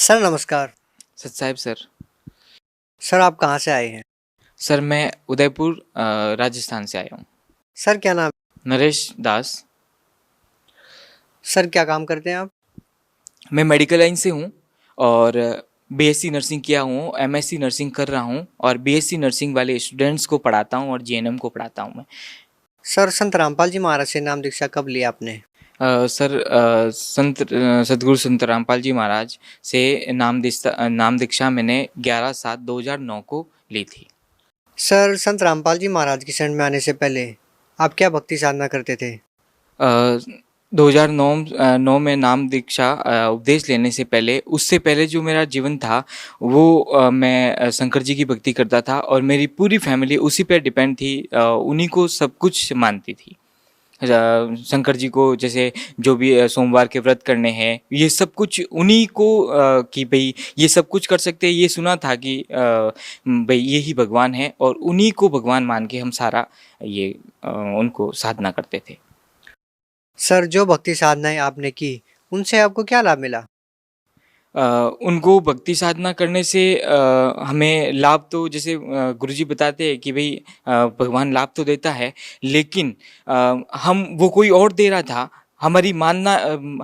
Sir नमस्कार। सच साहब sir. Sir आप कहाँ से आए हैं? सर मैं उदयपुर राजस्थान से आया हूँ। सर क्या नाम? नरेश दास। सर क्या काम करते हैं आप? मैं मेडिकल लाइन से हूँ और बीएससी नर्सिंग किया हूँ, एमएससी नर्सिंग कर रहा हूँ और बीएससी नर्सिंग वाले स्टूडेंट्स को पढ़ाता हूँ और जीएनएम को पढ़ाता हूँ मैं। सर संत रामपाल जी महाराज से नाम दीक्षा कब लिया आपने? सर सदगुरु संत रामपाल जी महाराज से नाम दीक्षा मैंने 11/7/2009 को ली थी। सर संत रामपाल जी महाराज की शरण में आने से पहले आप क्या भक्ति साधना करते थे? 2009 में नाम दीक्षा उपदेश लेने से पहले, उससे पहले जो मेरा जीवन था वो मैं शंकर जी की भक्ति करता था और मेरी पूरी फैमिली उसी पे डिपेंड थी। उन्हीं को सब कुछ मानती थी। शंकर जी को, जैसे जो भी सोमवार के व्रत करने हैं, ये सब कुछ उन्हीं को कि भाई ये सब कुछ कर सकते हैं, ये सुना था कि भाई ये ही भगवान है और उन्हीं को भगवान मान के हम सारा ये उनको साधना करते थे। सर जो भक्ति साधनाएं आपने की उनसे आपको क्या लाभ मिला? उनको भक्ति साधना करने से हमें लाभ तो, जैसे गुरुजी बताते हैं कि भाई भगवान लाभ तो देता है, लेकिन हम वो कोई और दे रहा था। हमारी मानना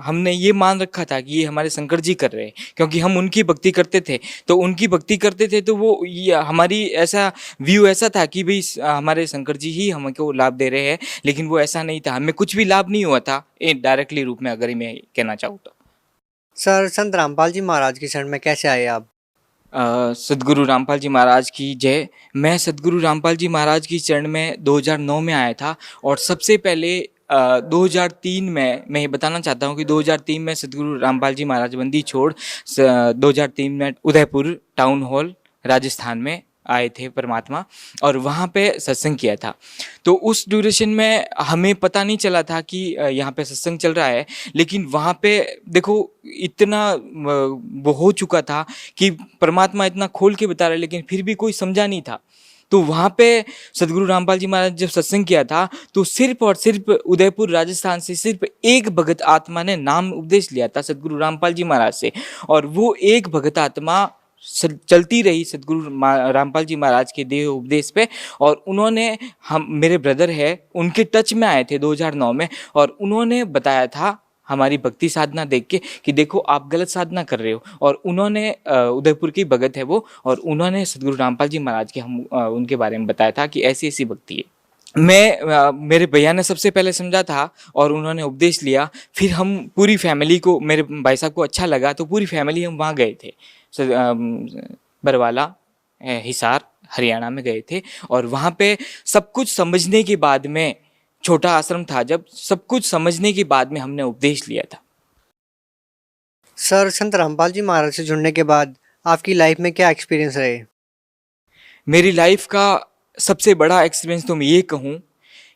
हमने ये मान रखा था कि ये हमारे शंकर जी कर रहे हैं, क्योंकि हम उनकी भक्ति करते थे। तो उनकी भक्ति करते थे तो वो ये हमारी ऐसा व्यू ऐसा था कि भाई हमारे शंकर जी ही हमको लाभ दे रहे हैं, लेकिन वो ऐसा नहीं था। हमें कुछ भी लाभ नहीं हुआ था डायरेक्टली रूप में, अगर मैं कहना चाहूँ तो। सर संत रामपाल जी महाराज की शरण में कैसे आए आप? सदगुरु रामपाल जी महाराज की जय। मैं सदगुरु रामपाल जी महाराज की चरण में 2009 में आया था और सबसे पहले 2003 में मैं ये बताना चाहता हूँ कि 2003 में सदगुरु रामपाल जी महाराज बंदी छोड़ 2003 में उदयपुर टाउन हॉल राजस्थान में आए थे परमात्मा, और वहाँ पे सत्संग किया था। तो उस ड्यूरेशन में हमें पता नहीं चला था कि यहाँ पे सत्संग चल रहा है, लेकिन वहाँ पे देखो इतना वो हो चुका था कि परमात्मा इतना खोल के बता रहा है, लेकिन फिर भी कोई समझा नहीं था। तो वहाँ पे सदगुरु रामपाल जी महाराज जब सत्संग किया था तो सिर्फ और सिर्फ उदयपुर राजस्थान से सिर्फ एक भगत आत्मा ने नाम उपदेश लिया था सदगुरु रामपाल जी महाराज से, और वो एक भगत आत्मा चलती रही सदगुरु रामपाल जी महाराज के देह उपदेश पे। और उन्होंने, हम मेरे ब्रदर है उनके टच में आए थे 2009 में, और उन्होंने बताया था हमारी भक्ति साधना देख के कि देखो आप गलत साधना कर रहे हो। और उन्होंने उदयपुर की भगत है वो, और उन्होंने सदगुरु रामपाल जी महाराज के हम उनके बारे में बताया था कि ऐसी ऐसी भक्ति है। मेरे भैया ने सबसे पहले समझा था और उन्होंने उपदेश लिया। फिर हम पूरी फैमिली को, मेरे भाई साहब को अच्छा लगा तो पूरी फैमिली हम वहाँ गए थे। बरवाला, हिसार, हरियाणा में गए थे, और वहाँ पे सब कुछ समझने के बाद में, छोटा आश्रम था, जब सब कुछ समझने के बाद में हमने उपदेश लिया था। सर संत रामपाल जी महाराज से जुड़ने के बाद आपकी लाइफ में क्या एक्सपीरियंस रहे? मेरी लाइफ का सबसे बड़ा एक्सपीरियंस तो मैं ये कहूँ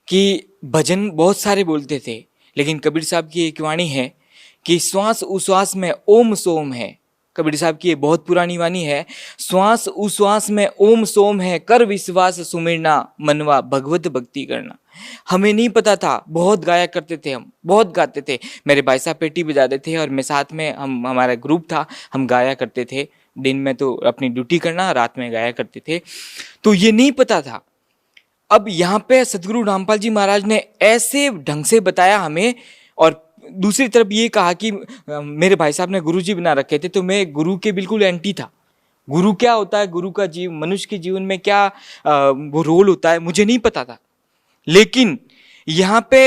कि भजन बहुत सारे बोलते थे, लेकिन कबीर साहब की एक वाणी है कि श्वास उश्वास में ओम सोम है। कबीर साहब की ये बहुत पुरानी वाणी है। श्वास उश्वास में ओम सोम है, कर विश्वास सुमिरना, मनवा भगवत भक्ति करना। हमें नहीं पता था, बहुत गाया करते थे, हम बहुत गाते थे। मेरे भाई साहब पेटी बजाते थे और मैं साथ में, हमारा ग्रुप था, हम गाया करते थे। दिन में तो अपनी ड्यूटी करना, रात में गाया करते थे। तो ये नहीं पता था। अब यहाँ पे सदगुरु रामपाल जी महाराज ने ऐसे ढंग से बताया हमें, और दूसरी तरफ ये कहा कि मेरे भाई साहब ने गुरु जी बना रखे थे, तो मैं गुरु के बिल्कुल एंटी था। गुरु क्या होता है, गुरु का मनुष्य के जीवन में क्या वो रोल होता है, मुझे नहीं पता था। लेकिन यहाँ पे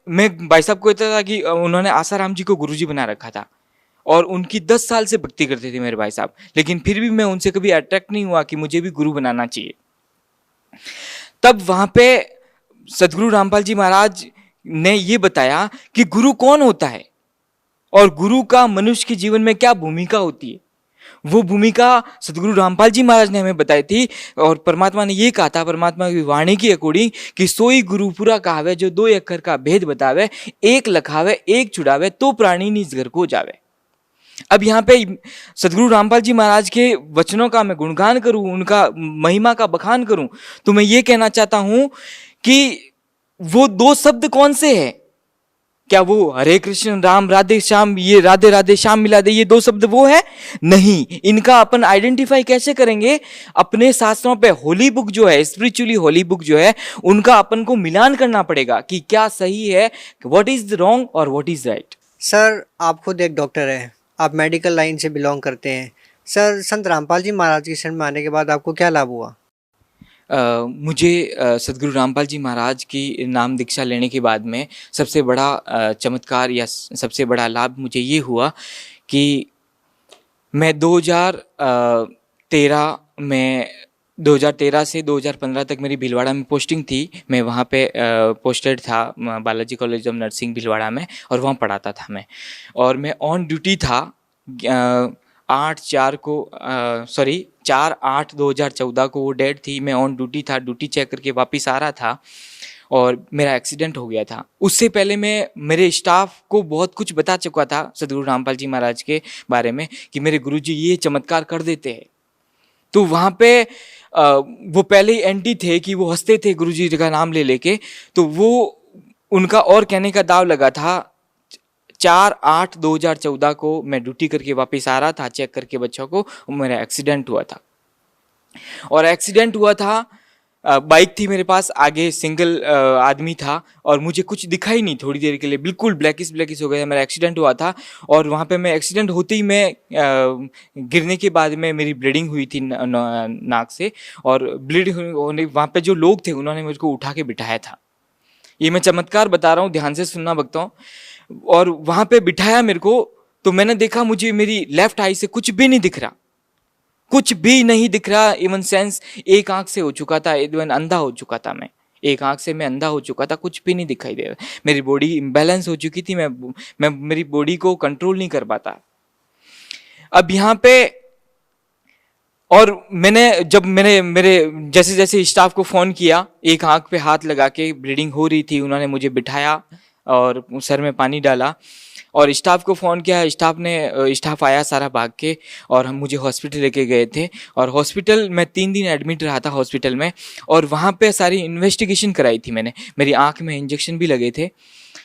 मैं भाई साहब को कहता था कि उन्होंने आसाराम जी को गुरु जी बना रखा था, और उनकी 10 साल से भक्ति करते थे मेरे भाई साहब, लेकिन फिर भी मैं उनसे कभी अट्रैक्ट नहीं हुआ कि मुझे भी गुरु बनाना चाहिए। तब वहां पे सदगुरु रामपाल जी महाराज ने ये बताया कि गुरु कौन होता है और गुरु का मनुष्य के जीवन में क्या भूमिका होती है। वो भूमिका सदगुरु रामपाल जी महाराज ने हमें बताई थी, और परमात्मा ने ये कहा था, परमात्मा की वाणी की अकॉर्डिंग, कि सोई गुरु पूरा कहावे, जो 2 अक्षर का भेद बतावे, एक लखावे एक छुड़ावे, तो प्राणी निज घर को जावे। अब यहाँ पे सदगुरु रामपाल जी महाराज के वचनों का मैं गुणगान करूं, उनका महिमा का बखान करूं, तो मैं ये कहना चाहता हूं कि वो 2 शब्द कौन से हैं? क्या वो हरे कृष्ण राम राधे श्याम, ये राधे राधे श्याम मिला दे, ये दो शब्द वो है? नहीं। इनका अपन आइडेंटिफाई कैसे करेंगे? अपने शास्त्रों पे होली बुक जो है, स्पिरिचुअली होली बुक जो है, उनका अपन को मिलान करना पड़ेगा कि क्या सही है, व्हाट इज रॉन्ग और व्हाट इज राइट। सर आप खुद एक डॉक्टर हैं, आप मेडिकल लाइन से बिलोंग करते हैं। सर संत रामपाल जी महाराज की शरण में आने के बाद आपको क्या लाभ हुआ? मुझे सदगुरु रामपाल जी महाराज की नाम दीक्षा लेने के बाद में सबसे बड़ा चमत्कार या सबसे बड़ा लाभ मुझे ये हुआ कि मैं 2013 से 2015 तक मेरी भीलवाड़ा में पोस्टिंग थी। मैं वहाँ पे पोस्टेड था Balaji college of nursing Bhilwara में, और वहाँ पढ़ाता था मैं। और मैं ऑन ड्यूटी था 4/8/2014 को वो डेट थी। मैं ऑन ड्यूटी था, ड्यूटी चेक करके वापस आ रहा था और मेरा एक्सीडेंट हो गया था। उससे पहले मैं मेरे स्टाफ को बहुत कुछ बता चुका था सदगुरु रामपाल जी महाराज के बारे में कि मेरे गुरुजी ये चमत्कार कर देते हैं। तो वहाँ पे वो पहले ही एंटी थे कि वो हंसते थे गुरुजी का नाम ले लेके, तो वो उनका और कहने का दाव लगा था। 4/8/2014 को मैं ड्यूटी करके वापस आ रहा था चेक करके बच्चों को, मेरा एक्सीडेंट हुआ था। और एक्सीडेंट हुआ था, बाइक थी मेरे पास, आगे सिंगल आदमी था और मुझे कुछ दिखा ही नहीं थोड़ी देर के लिए, बिल्कुल ब्लैकिश ब्लैकिश हो गया। मेरा एक्सीडेंट हुआ था और वहाँ पे मैं एक्सीडेंट होते ही मैं गिरने के बाद में मेरी ब्लीडिंग हुई थी नाक से, और ब्लीड होने वहाँ पे जो लोग थे उन्होंने मुझको उठा के बिठाया था। ये मैं चमत्कार बता रहा हूँ, ध्यान से सुनना भक्तों। और वहाँ पे बिठाया मेरे को, तो मैंने देखा मुझे मेरी लेफ्ट आई से कुछ भी नहीं दिख रहा, कुछ भी नहीं दिख रहा। इवन सेंस एक आंख से हो चुका था, इवन अंधा हो चुका था मैं, एक आंख से मैं अंधा हो चुका था, कुछ भी नहीं दिखाई दे रहा। मेरी बॉडी इम्बैलेंस हो चुकी थी, मैं मेरी बॉडी को कंट्रोल नहीं कर पाता। अब यहाँ पे और मैंने मेरे जैसे जैसे स्टाफ को फ़ोन किया, एक आंख पे हाथ लगा के, ब्लीडिंग हो रही थी, उन्होंने मुझे बिठाया और सर में पानी डाला और स्टाफ को फ़ोन किया। स्टाफ आया सारा भाग के और हम मुझे हॉस्पिटल लेके गए थे। और हॉस्पिटल मैं 3 दिन एडमिट रहा था हॉस्पिटल में, और वहाँ पे सारी इन्वेस्टिगेशन कराई थी मैंने। मेरी आँख में इंजेक्शन भी लगे थे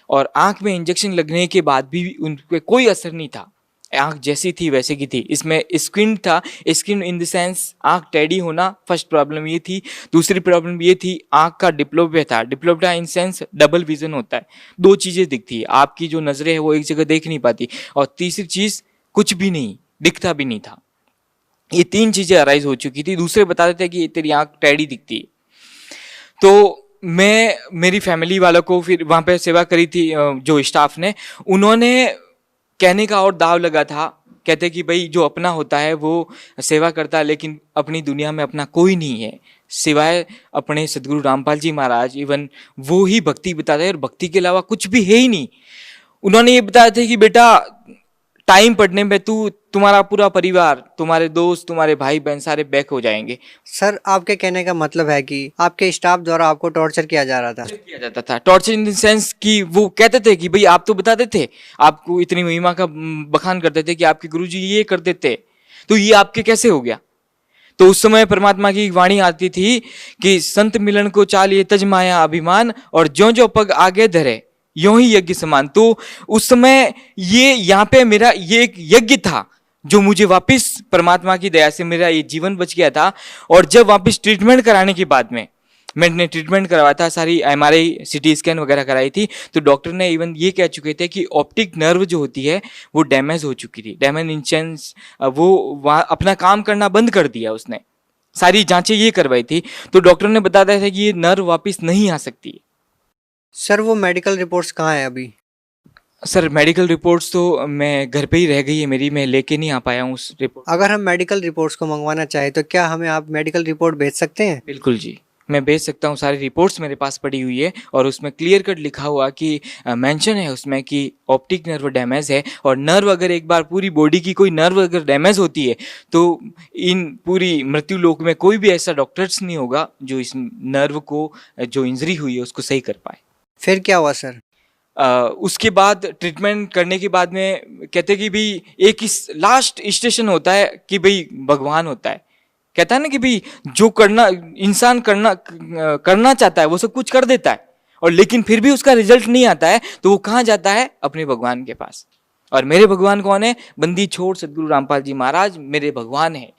और आँख में इंजेक्शन लगने के बाद भी उन पर कोई असर नहीं था, आँख जैसी थी वैसे की थी। इसमें स्क्रीन था, स्क्रीन इन द सेंस आँख टेढ़ी होना, फर्स्ट प्रॉब्लम ये थी। दूसरी प्रॉब्लम ये थी, आँख का डिप्लोपिया था। Diplopia in sense double vision होता है, 2 चीज़ें दिखती है, आपकी जो नज़रें है वो एक जगह देख नहीं पाती, और तीसरी चीज़ कुछ भी नहीं दिखता भी नहीं था। ये 3 चीज़ें अराइज हो चुकी थी। दूसरे बता देते कि तेरी आँख टेढ़ी दिखती है। तो मैं मेरी फैमिली वालों को फिर वहाँ पे सेवा करी थी, जो स्टाफ ने, उन्होंने कहने का और दाव लगा था, कहते कि भाई जो अपना होता है वो सेवा करता है, लेकिन अपनी दुनिया में अपना कोई नहीं है सिवाय अपने सदगुरु रामपाल जी महाराज। इवन वो ही भक्ति बताते हैं और भक्ति के अलावा कुछ भी है ही नहीं। उन्होंने ये बताया था कि बेटा टाइम पढ़ने में तुम्हारा पूरा परिवार, तुम्हारे दोस्त, तुम्हारे भाई बहन सारे बैक हो जाएंगे। सर आपके कहने का मतलब है कि आपके स्टाफ द्वारा आपको टॉर्चर किया जा रहा था? किया जाता था टॉर्चर इन द सेंस कि वो कहते थे कि भाई आप तो बताते थे, आपको इतनी महिमा का बखान करते थे कि आपके गुरुजी ये करते थे, तो ये आपके कैसे हो गया? तो उस समय परमात्मा की वाणी आती थी कि संत मिलन को चालिए तज माया अभिमान, और ज्यों ज्यों पग आगे धरे यों ही यज्ञ समान। तो उस समय ये यहाँ पे मेरा ये एक यज्ञ था जो मुझे वापस परमात्मा की दया से मेरा ये जीवन बच गया था। और जब वापस ट्रीटमेंट कराने के बाद में मैंने ट्रीटमेंट करवाया था, सारी एमआरआई सीटी स्कैन वगैरह कराई थी, तो डॉक्टर ने इवन ये कह चुके थे कि ऑप्टिक नर्व जो होती है वो डैमेज हो चुकी थी। डैमेज इन सेंस वो वहाँ अपना काम करना बंद कर दिया उसने, सारी जांचें ये करवाई थी। तो डॉक्टर ने बताया था कि ये नर्व वापस नहीं आ सकती। सर वो मेडिकल रिपोर्ट्स कहाँ है अभी? सर मेडिकल रिपोर्ट्स तो मैं घर पे ही रह गई है मेरी, मैं लेके नहीं आ पाया हूँ उस रिपोर्ट। अगर हम मेडिकल रिपोर्ट्स को मंगवाना चाहें तो क्या हमें आप मेडिकल रिपोर्ट भेज सकते हैं? बिल्कुल जी, मैं भेज सकता हूँ। सारी रिपोर्ट्स मेरे पास पड़ी हुई है और उसमें क्लियर कट लिखा हुआ कि मेंशन है उसमें कि ऑप्टिक नर्व डैमेज है। और नर्व अगर एक बार पूरी बॉडी की कोई नर्व अगर डैमेज होती है तो इन पूरी मृत्यु लोक में कोई भी ऐसा डॉक्टर्स नहीं होगा जो इस नर्व को जो इंजरी हुई है उसको सही कर पाए। फिर क्या हुआ सर? उसके बाद ट्रीटमेंट करने के बाद में कहते कि भाई एक इस लास्ट स्टेशन होता है कि भाई भगवान होता है। कहता है ना कि भाई जो करना इंसान करना चाहता है वो सब कुछ कर देता है, और लेकिन फिर भी उसका रिजल्ट नहीं आता है, तो वो कहाँ जाता है? अपने भगवान के पास। और मेरे भगवान कौन है? बंदी छोड़ सदगुरु रामपाल जी महाराज मेरे भगवान है।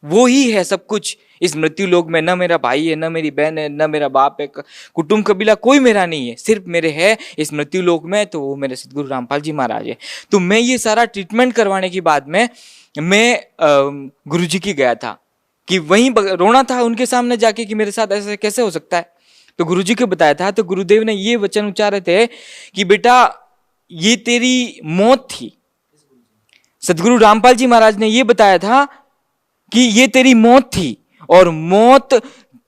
वो ही है सब कुछ इस मृत्यु लोक में। न मेरा भाई है, न मेरी बहन है, न मेरा बाप है, कुटुंब कबीला कोई मेरा नहीं है, सिर्फ मेरे है इस मृत्यु लोक में, तो वो मेरे सदगुरु रामपाल जी महाराज है। तो मैं ये सारा ट्रीटमेंट करवाने के बाद में मैं गुरु जी की गया था कि वहीं रोना था उनके सामने जाके कि मेरे साथ ऐसा कैसे हो सकता है। तो गुरु जी को बताया था, तो गुरुदेव ने ये वचन उच्चारे थे कि बेटा ये तेरी मौत थी। सदगुरु रामपाल जी महाराज ने ये बताया था कि ये तेरी मौत थी, और मौत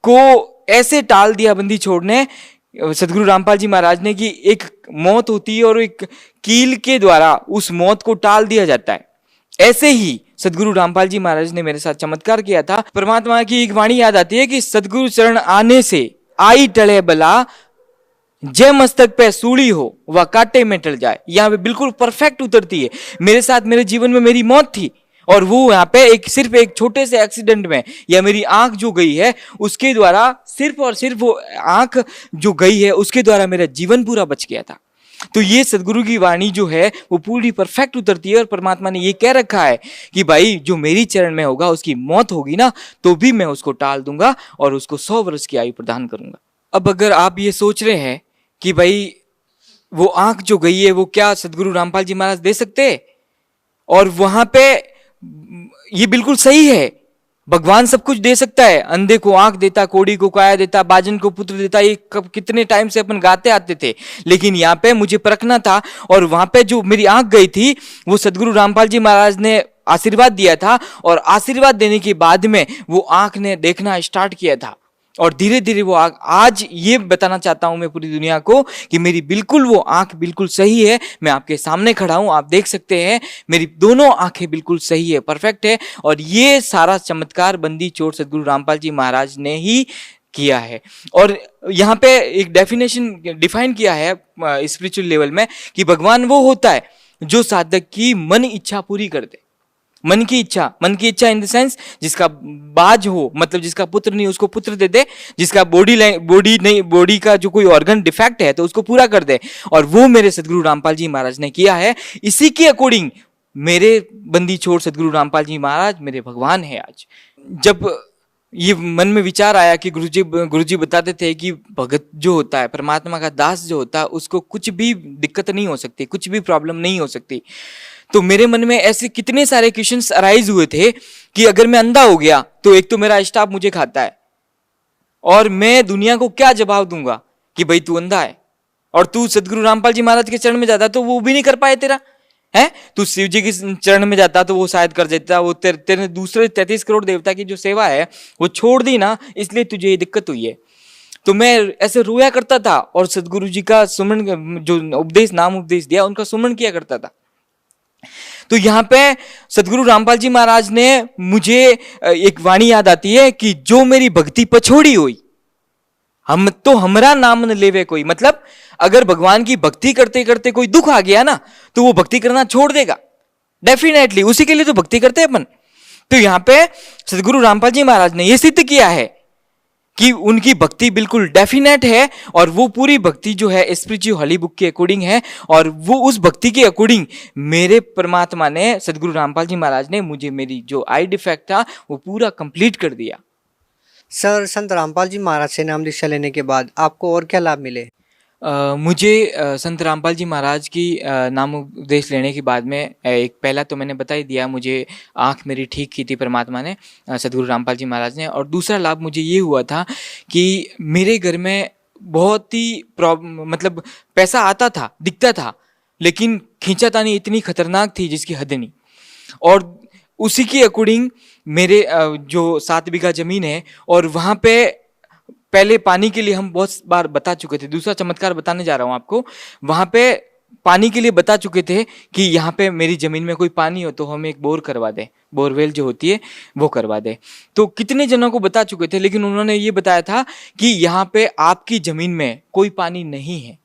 को ऐसे टाल दिया बंदी छोड़ ने, सदगुरु रामपाल जी महाराज ने, कि एक मौत होती है और एक कील के द्वारा उस मौत को टाल दिया जाता है। ऐसे ही सदगुरु रामपाल जी महाराज ने मेरे साथ चमत्कार किया था। परमात्मा की एक वाणी याद आती है कि सदगुरु चरण आने से आई टले बला, जय मस्तक पे सूली हो वह कांटे में टल जाए। यहाँ पे बिल्कुल परफेक्ट उतरती है। मेरे साथ मेरे जीवन में मेरी मौत थी, और वो यहाँ पे सिर्फ एक छोटे से एक्सीडेंट में, या मेरी आंख जो गई है उसके द्वारा, सिर्फ और सिर्फ वो आंख जो गई है उसके द्वारा मेरा जीवन पूरा बच गया था। तो ये सदगुरु की वाणी जो है वो पूरी परफेक्ट उतरती है, और परमात्मा ने ये कह रखा है कि भाई जो मेरी चरण में होगा उसकी मौत होगी ना, तो भी मैं उसको टाल दूंगा और उसको 100 वर्ष की आयु प्रदान करूंगा। अब अगर आप ये सोच रहे हैं कि भाई वो आंख जो गई है वो क्या सदगुरु रामपाल जी महाराज दे सकते, और वहां पे ये बिल्कुल सही है, भगवान सब कुछ दे सकता है। अंधे को आंख देता, कोड़ी को काया देता, बाजन को पुत्र देता, ये कब कितने टाइम से अपन गाते आते थे। लेकिन यहाँ पे मुझे परखना था, और वहां पे जो मेरी आंख गई थी वो सदगुरु रामपाल जी महाराज ने आशीर्वाद दिया था, और आशीर्वाद देने के बाद में वो आंख ने देखना स्टार्ट किया था, और धीरे धीरे वो आंख, आज ये बताना चाहता हूं मैं पूरी दुनिया को कि मेरी बिल्कुल वो आंख बिल्कुल सही है। मैं आपके सामने खड़ा हूं, आप देख सकते हैं मेरी दोनों आंखें बिल्कुल सही है, परफेक्ट है। और ये सारा चमत्कार बंदी चोर सदगुरु रामपाल जी महाराज ने ही किया है। और यहाँ पे एक डेफिनेशन डिफाइन किया है स्पिरिचुअल लेवल में कि भगवान वो होता है जो साधक की मन इच्छा पूरी कर दे। मन की इच्छा इन द सेंस जिसका बाज हो, मतलब जिसका पुत्र नहीं उसको पुत्र दे दे, जिसका बॉडी का जो कोई ऑर्गन डिफेक्ट है तो उसको पूरा कर दे। और वो मेरे सदगुरु रामपाल जी महाराज ने किया है। इसी के अकॉर्डिंग मेरे बंदी छोड़ सदगुरु रामपाल जी महाराज मेरे भगवान है। आज जब ये मन में विचार आया कि गुरुजी बताते थे कि भगत जो होता है, परमात्मा का दास जो होता है, उसको कुछ भी दिक्कत नहीं हो सकती, कुछ भी प्रॉब्लम नहीं हो सकती। तो मेरे मन में ऐसे कितने सारे क्वेश्चंस अराइज हुए थे कि अगर मैं अंधा हो गया तो एक तो मेरा स्टाफ मुझे खाता है, और मैं दुनिया को क्या जवाब दूंगा कि भाई तू अंधा है, और तू सदगुरु रामपाल जी महाराज के चरण में जाता तो वो भी नहीं कर पाए तेरा है। तू शिव जी के चरण में जाता तो वो शायद कर देता। वो तेरे दूसरे 33 करोड़ देवता की जो सेवा है वो छोड़ दी ना, इसलिए तुझे ये दिक्कत हुई है। तो मैं ऐसे रोया करता था, और सदगुरु जी का सुमरण, जो उपदेश नाम उपदेश दिया, उनका सुमरण किया करता था। तो यहाँ पे सदगुरु रामपाल जी महाराज ने मुझे एक वाणी याद आती है कि जो मेरी भक्ति पछोड़ी हुई, हम तो हमरा नाम न लेवे कोई। मतलब अगर भगवान की भक्ति करते करते कोई दुख आ गया ना, तो वो भक्ति करना छोड़ देगा डेफिनेटली। उसी के लिए तो भक्ति करते हैं अपन। तो यहाँ पे सदगुरु रामपाल जी महाराज ने ये सिद्ध किया है कि उनकी भक्ति बिल्कुल डेफिनेट है, और वो पूरी भक्ति जो है स्पिरिचुअल हॉली बुक के अकॉर्डिंग है। और वो उस भक्ति के अकॉर्डिंग मेरे परमात्मा ने, सदगुरु रामपाल जी महाराज ने मुझे मेरी जो आई डिफेक्ट था वो पूरा कंप्लीट कर दिया। सर, संत रामपाल जी महाराज से नाम दीक्षा लेने के बाद आपको और क्या लाभ मिले? मुझे संत रामपाल जी महाराज की नाम उपदेश लेने के बाद में एक पहला तो मैंने बता ही दिया, मुझे आँख मेरी ठीक की थी परमात्मा ने, सदगुरु रामपाल जी महाराज ने। और दूसरा लाभ मुझे ये हुआ था कि मेरे घर में बहुत ही मतलब पैसा आता था, दिखता था, लेकिन खींचातानी इतनी खतरनाक थी जिसकी हद नहीं। और उसी के अकॉर्डिंग मेरे जो 7 बीघा जमीन है, और वहाँ पे पहले पानी के लिए हम बहुत बार बता चुके थे, दूसरा चमत्कार बताने जा रहा हूँ आपको। वहां पे पानी के लिए बता चुके थे कि यहाँ पे मेरी जमीन में कोई पानी हो तो हमें एक बोर करवा दे, बोरवेल जो होती है वो करवा दे। तो कितने जनों को बता चुके थे, लेकिन उन्होंने ये बताया था कि यहाँ पे आपकी जमीन में कोई पानी नहीं है।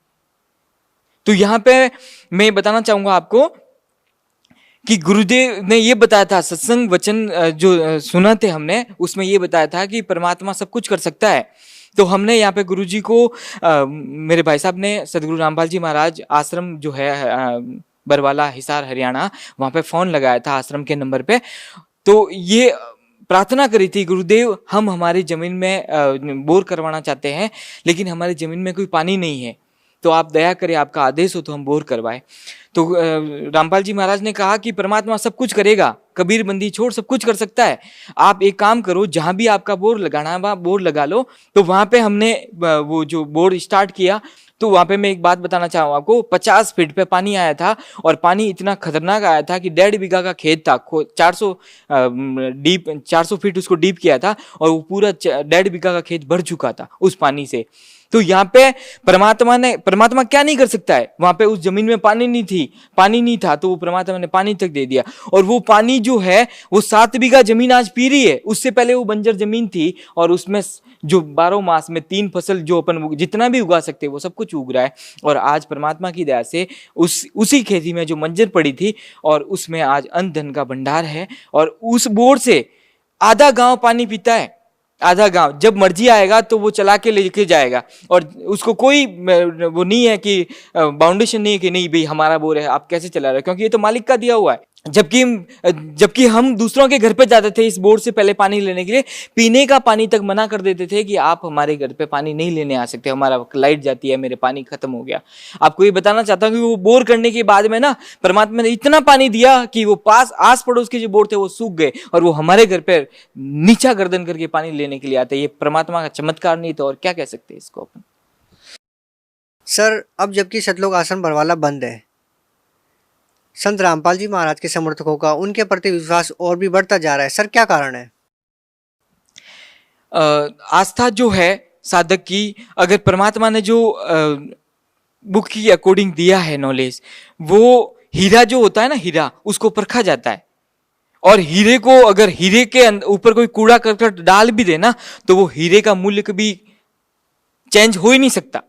तो यहाँ पे मैं बताना चाहूंगा आपको कि गुरुदेव ने ये बताया था, सत्संग वचन जो सुना थे हमने, उसमें ये बताया था कि परमात्मा सब कुछ कर सकता है, तो हमने यहाँ पे गुरुजी को मेरे भाई साहब ने सदगुरु रामपाल जी महाराज आश्रम जो है बरवाला हिसार हरियाणा, वहाँ पे फ़ोन लगाया था आश्रम के नंबर पे। तो ये प्रार्थना करी थी, गुरुदेव हम हमारी ज़मीन में बोर करवाना चाहते हैं, लेकिन हमारी ज़मीन में कोई पानी नहीं है, तो आप दया करें, आपका आदेश हो तो हम बोर करवाएं। तो रामपाल जी महाराज ने कहा कि परमात्मा सब कुछ करेगा, कबीर बंदी छोड़ सब कुछ कर सकता है। आप एक काम करो, जहां भी आपका बोर लगाना है वहां बोर लगा लो। तो वहां पे हमने वो जो बोर स्टार्ट किया, तो वहां पे मैं एक बात बताना चाहूँ आपको, 50 फीट पे पानी आया था, और पानी इतना खतरनाक आया था कि 1.5 बीघा का खेत था, 400 फीट उसको डीप किया था, और वो पूरा 1.5 बीघा का खेत भर चुका था उस पानी से। तो यहाँ पे परमात्मा क्या नहीं कर सकता है, वहां पे उस जमीन में पानी नहीं था, तो वो परमात्मा ने पानी तक दे दिया। और वो पानी जो है वो 7 बीघा जमीन आज पी रही है। उससे पहले वो बंजर जमीन थी, और उसमें जो 12 मास में 3 फसल जो अपन जितना भी उगा सकते वो सब कुछ उग रहा है। और आज परमात्मा की दया से उसी खेती में जो बंजर पड़ी थी, और उसमें आज अन्न धन का भंडार है, और उस बोर से आधा गांव पानी पीता है। आधा गांव जब मर्जी आएगा तो वो चला के लेके जाएगा, और उसको कोई वो नहीं है कि बाउंडेशन नहीं है कि नहीं भाई हमारा बोर है आप कैसे चला रहे हो, क्योंकि ये तो मालिक का दिया हुआ है। जबकि हम दूसरों के घर पे जाते थे इस बोर से पहले पानी लेने के लिए, पीने का पानी तक मना कर देते थे कि आप हमारे घर पे पानी नहीं लेने आ सकते, हमारा लाइट जाती है, मेरे पानी खत्म हो गया। आपको ये बताना चाहता हूँ कि वो बोर करने के बाद में ना परमात्मा ने इतना पानी दिया कि वो आस पड़ोस के जो बोर थे वो सूख गए, और वो हमारे घर पे नीचा गर्दन करके पानी लेने के लिए आते। ये परमात्मा का चमत्कार नहीं तो और क्या कह सकते हैं इसको अपन। सर अब जबकि सतलोक आश्रम बरवाला बंद है, संत रामपाल जी महाराज के समर्थकों का उनके प्रति विश्वास और भी बढ़ता जा रहा है, सर क्या कारण है? आस्था जो है साधक की, अगर परमात्मा ने जो बुक की अकॉर्डिंग दिया है नॉलेज, वो हीरा जो होता है ना, हीरा उसको परखा जाता है, और हीरे को अगर हीरे के ऊपर कोई कूड़ा करकट डाल भी देना तो वो हीरे का मूल्य कभी चेंज हो ही नहीं सकता।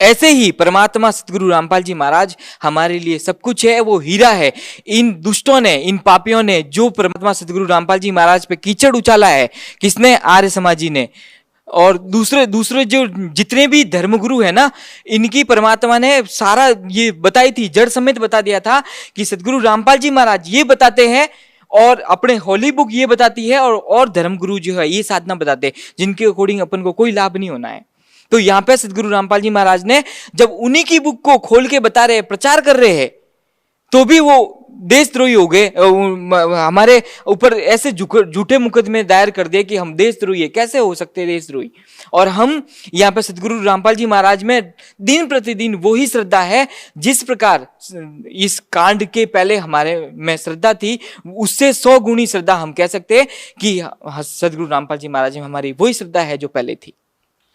ऐसे ही परमात्मा सतगुरु रामपाल जी महाराज हमारे लिए सब कुछ है, वो हीरा है। इन दुष्टों ने, इन पापियों ने जो परमात्मा सतगुरु रामपाल जी महाराज पे कीचड़ उछाला है, किसने? आर्य समाजी ने। और दूसरे जो जितने भी धर्मगुरु है ना, इनकी परमात्मा ने सारा ये बताई थी, जड़ समेत बता दिया था कि सतगुरु रामपाल जी महाराज ये बताते हैं, और अपने होली बुक ये बताती है, और धर्मगुरु जो है ये साधना बताते हैं, जिनके अकॉर्डिंग अपन को कोई लाभ नहीं होना है। तो यहाँ पे सतगुरु रामपाल जी महाराज ने जब उन्हीं की बुक को खोल के बता रहे, प्रचार कर रहे हैं, तो भी वो देशद्रोही हो गए, हमारे ऊपर ऐसे झूठे मुकदमे दायर कर दिए कि हम देशद्रोही है। कैसे हो सकते हैं देशद्रोही? और हम यहाँ पे सतगुरु रामपाल जी महाराज में दिन प्रतिदिन वही श्रद्धा है जिस प्रकार इस कांड के पहले हमारे में श्रद्धा थी, उससे 100 गुनी श्रद्धा हम कह सकते हैं कि सतगुरु रामपाल जी महाराज में हमारी वही श्रद्धा है जो पहले थी।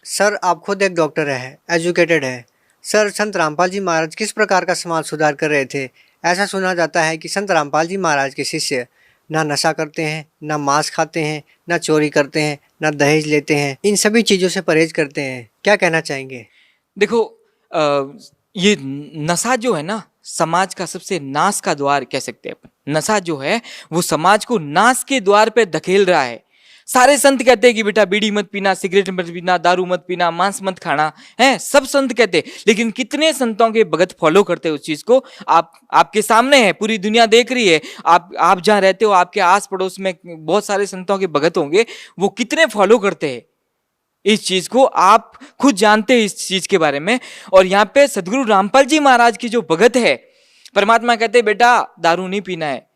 सर आप खुद एक डॉक्टर है, एजुकेटेड है। सर संत रामपाल जी महाराज किस प्रकार का समाज सुधार कर रहे थे? ऐसा सुना जाता है कि संत रामपाल जी महाराज के शिष्य ना नशा करते हैं, ना मांस खाते हैं, ना चोरी करते हैं, ना दहेज लेते हैं, इन सभी चीज़ों से परहेज करते हैं। क्या कहना चाहेंगे? देखो ये नशा जो है ना, समाज का सबसे नाश का द्वार कह सकते हैं अपन। नशा जो है वो समाज को नाश के द्वार पे धकेल रहा है। सारे संत कहते हैं कि बेटा बीड़ी मत पीना, सिगरेट मत पीना, दारू मत पीना, मांस मत खाना, है सब संत कहते हैं। लेकिन कितने संतों के भगत फॉलो करते हैं उस चीज को? आपके सामने है, पूरी दुनिया देख रही है। आप जहां रहते हो, आपके आस पड़ोस में बहुत सारे संतों के भगत होंगे, वो कितने फॉलो करते हैं इस चीज को, आप खुद जानते हैं इस चीज के बारे में। और यहाँ पे सदगुरु रामपाल जी महाराज की जो भगत है, परमात्मा कहते हैं बेटा दारू नहीं पीना है,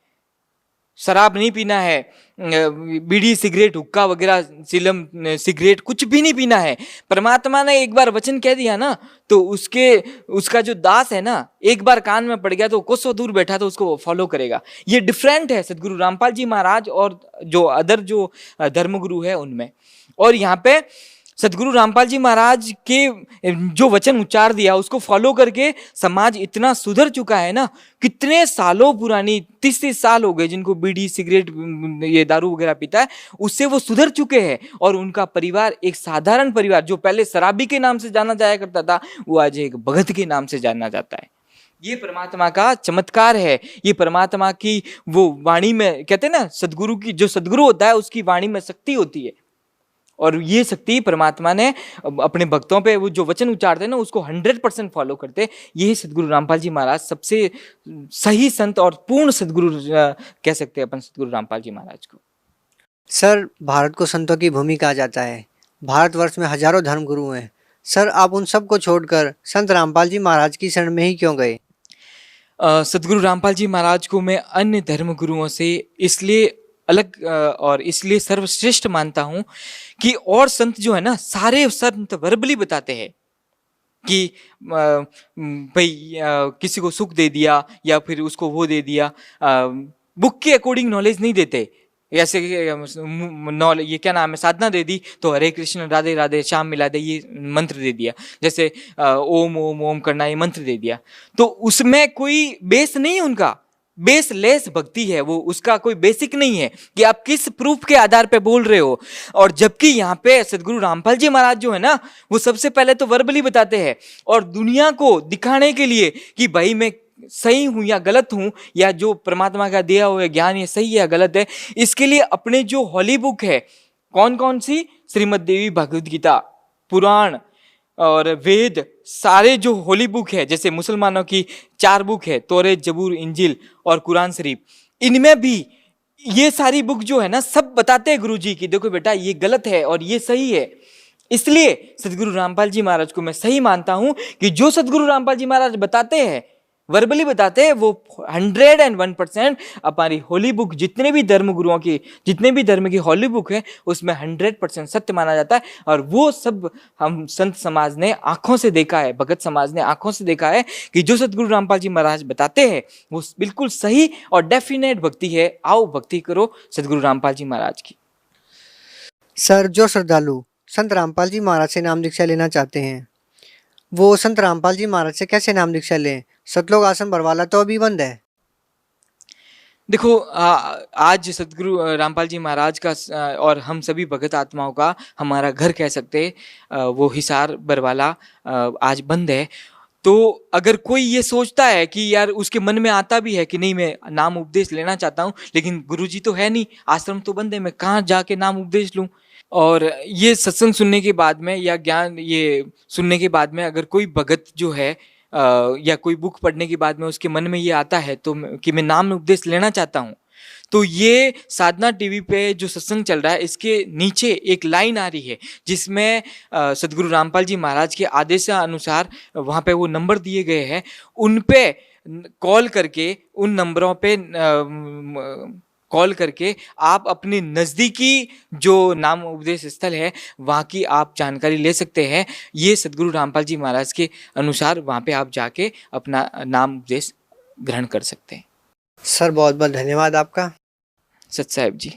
शराब नहीं पीना है, बीड़ी सिगरेट हुक्का वगैरह चिलम सिगरेट कुछ भी नहीं पीना है। परमात्मा ने एक बार वचन कह दिया ना, तो उसका जो दास है ना, एक बार कान में पड़ गया तो कोसों दूर बैठा तो उसको फॉलो करेगा। ये डिफरेंट है सदगुरु रामपाल जी महाराज और जो अदर जो धर्मगुरु है उनमें। और यहाँ पे सदगुरु रामपाल जी महाराज के जो वचन उच्चार दिया उसको फॉलो करके समाज इतना सुधर चुका है ना। कितने सालों पुरानी 30 साल हो गए जिनको बीड़ी सिगरेट ये दारू वगैरह पीता है, उससे वो सुधर चुके हैं। और उनका परिवार एक साधारण परिवार, जो पहले शराबी के नाम से जाना जाया करता था, वो आज एक भगत के नाम से जाना जाता है। ये परमात्मा का चमत्कार है। ये परमात्मा की वो वाणी में कहते हैं ना, सदगुरु की जो सदगुरु होता है उसकी वाणी में शक्ति होती है। और ये शक्ति परमात्मा ने अपने भक्तों पे वो जो वचन उच्चारते हैं ना उसको 100% फॉलो करते। यही सदगुरु रामपाल जी महाराज सबसे सही संत और पूर्ण सदगुरु कह सकते हैं अपन सदगुरु रामपाल जी महाराज को। सर, भारत को संतों की भूमि कहा जाता है। भारतवर्ष में हजारों धर्म गुरु हैं। सर, आप उन सब को छोड़कर संत रामपाल जी महाराज की शरण में ही क्यों गए? सदगुरु रामपाल जी महाराज को मैं अन्य धर्म गुरुओं से इसलिए अलग और इसलिए सर्वश्रेष्ठ मानता हूं कि और संत जो है ना सारे संत वर्बली बताते हैं कि भाई किसी को सुख दे दिया या फिर उसको वो दे दिया, बुक के अकॉर्डिंग नॉलेज नहीं देते। ऐसे ये क्या नाम है, साधना दे दी तो हरे कृष्ण राधे राधे श्याम मिला दे ये मंत्र दे दिया, जैसे ओम ओम ओम करना ये मंत्र दे दिया, तो उसमें कोई बेस नहीं है, उनका बेसलेस भक्ति है वो, उसका कोई बेसिक नहीं है कि आप किस प्रूफ के आधार पे बोल रहे हो। और जबकि यहाँ पे सदगुरु रामपाल जी महाराज जो है ना वो सबसे पहले तो वर्बली बताते हैं और दुनिया को दिखाने के लिए कि भाई मैं सही हूं या गलत हूं, या जो परमात्मा का दिया हुआ ज्ञान ये सही है या गलत है, इसके लिए अपने जो हॉली बुक है कौन कौन सी, श्रीमद् देवी भगवद गीता, पुराण और वेद, सारे जो होली बुक है, जैसे मुसलमानों की 4 बुक है तौरेत, जबूर, इंजिल और कुरान शरीफ, इनमें भी ये सारी बुक जो है ना सब बताते हैं गुरुजी की देखो बेटा ये गलत है और ये सही है। इसलिए सदगुरु रामपाल जी महाराज को मैं सही मानता हूं कि जो सदगुरु रामपाल जी महाराज बताते हैं, वर्बली बताते हैं, वो 101% हमारी होली बुक, जितने भी धर्म गुरुओं की, जितने भी धर्म की होली बुक है उसमें 100% सत्य माना जाता है। और वो सब हम संत समाज ने आंखों से देखा है, भगत समाज ने आंखों से देखा है कि जो सदगुरु रामपाल जी महाराज बताते हैं वो बिल्कुल सही और डेफिनेट भक्ति है। आओ भक्ति करो सदगुरु रामपाल जी महाराज की। सर, जो श्रद्धालु संत रामपाल जी महाराज से नाम दीक्षा लेना चाहते हैं वो संत रामपाल जी महाराज से कैसे नाम दीक्षा लें? सतलोक आश्रम बरवाला तो अभी बंद है। देखो आज सदगुरु रामपाल जी महाराज का और हम सभी भगत आत्माओं का हमारा घर कह सकते वो हिसार बरवाला आज बंद है। तो अगर कोई ये सोचता है कि यार उसके मन में आता भी है कि नहीं मैं नाम उपदेश लेना चाहता हूँ लेकिन गुरुजी तो है नहीं, आश्रम तो बंद है, मैं कहाँ जाके नाम उपदेश लूँ। और ये सत्संग सुनने के बाद में या ज्ञान ये सुनने के बाद में अगर कोई भगत जो है या कोई बुक पढ़ने के बाद में उसके मन में ये आता है तो कि मैं नाम उपदेश लेना चाहता हूँ, तो ये साधना टीवी पे जो सत्संग चल रहा है इसके नीचे एक लाइन आ रही है जिसमें सदगुरु रामपाल जी महाराज के आदेशानुसार वहाँ पे वो नंबर दिए गए हैं, उन पे कॉल करके, उन नंबरों पे कॉल करके आप अपने नज़दीकी जो नाम उपदेश स्थल है वहाँ की आप जानकारी ले सकते हैं। ये सदगुरु रामपाल जी महाराज के अनुसार वहाँ पे आप जाके अपना नाम उपदेश ग्रहण कर सकते हैं। सर, बहुत बहुत धन्यवाद आपका। सत साहिब जी।